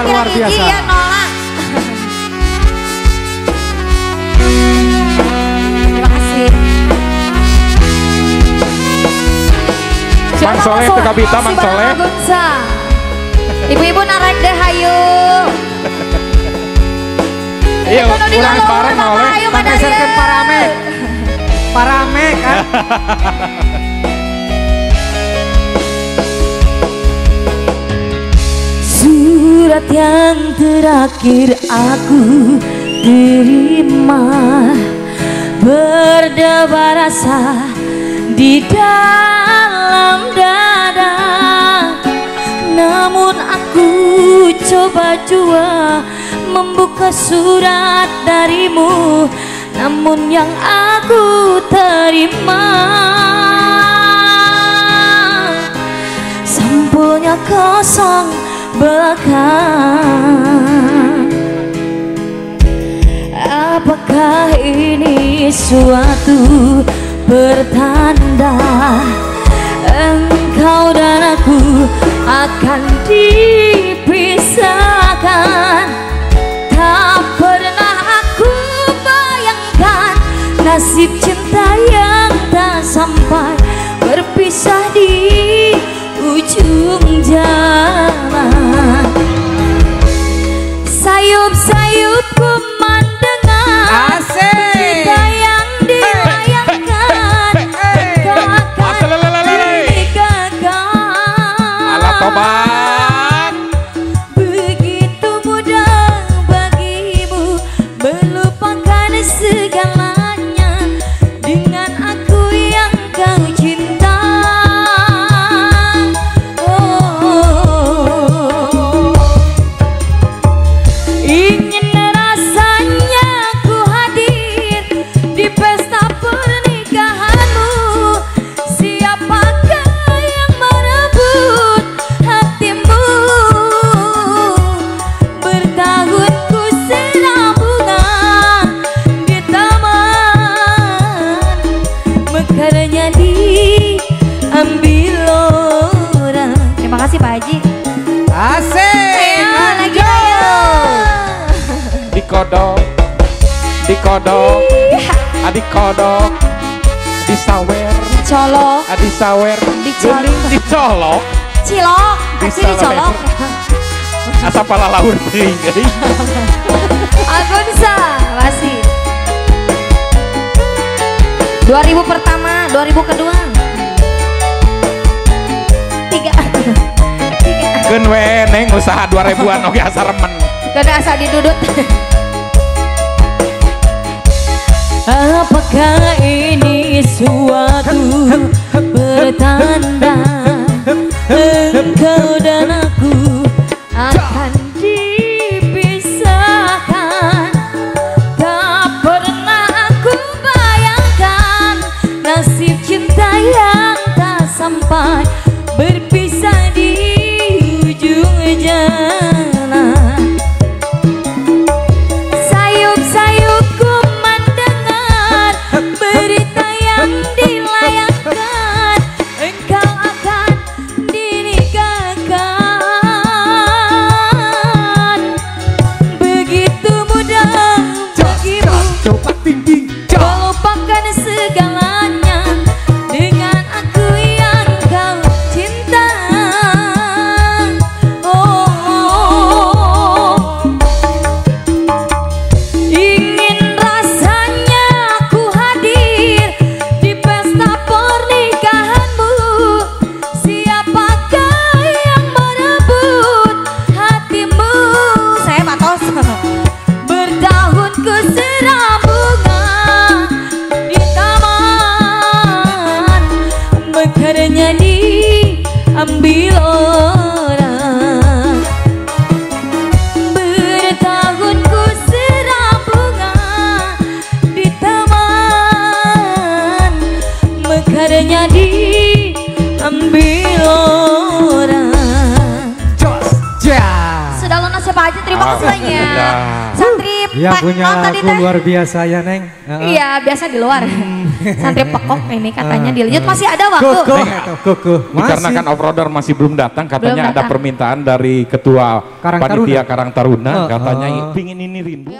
luar biasa. Ya nolak. Terima kasih. Mang Soleh teu kabita Mang Soleh. Ibu-ibu narek deh hayu. Iya, ulang bareng oleh. Pakeserkeun paramek. Paramek kan. Surat yang terakhir aku terima berdebar rasa di dalam dada. Namun aku coba jua membuka surat darimu, namun yang aku terima sampulnya kosong belaka. Apakah ini suatu pertanda engkau dan aku akan dipisahkan? Tak pernah aku bayangkan nasib cinta yang tak sampai berpisah di ujung jalan. Sayup-sayupku mendengar cerita yang dilayangkan. Kau akan digagal. Alah tobat. Begitu mudah bagimu melupakan segalanya dengan aku yang kau cinta. Ingin rasanya ku hadir di pesta pernikahanmu. Siapakah yang merebut hatimu? Bertahun ku siram bunga di taman, mekarnya diambil orang. Terima kasih Pak Haji. Asik. Ayo lagi ayo. Dikodok, dikodok, adik kodok, disawer, Colok, adik sawer, Dicolok. dicolok, cilok, pasti dicolok. asa pala laur teuing. Agunsa, masih. 2000 pertama, 2000 kedua. 3. Keun we neng usaha 2000-an oge asa remen. Gada asa didudut. Apakah ini suatu pertanda engkau dan aku akan dipisahkan? Tak pernah aku bayangkan nasib cinta yang tak sampai berpisah di ujung jalan. Sayup-sayupku mendengar berita yang dilayangkan, engkau akan dinikahkan. Begitu mudah bagimu melupakan segalanya dengan aku yang kau cinta. Ingin rasanya aku hadir di pesta pernikahanmu. Siapakah yang merebut hatimu? Saya patos. Bertahun ku siram bunga di taman, mekarnya diambil orang. Bertahun ku siram bunga di taman, mekarnya diambil orang. Jos. Ja. Sudah lunas ya Pak Haji, terima kasih banyak. Alhamdulillah. Santri Ya Pak punya non tadi lagu teh. luar biasa ya Neng. Iya, biasa di luar. Santri pekok ini katanya dilanjut masih ada waktu. Kuku. Dikarenakan off-roader masih belum datang, katanya Belum ada datang. permintaan dari ketua Karang panitia Taruna. Karang Taruna, Oh, katanya oh. pingin ini rindu.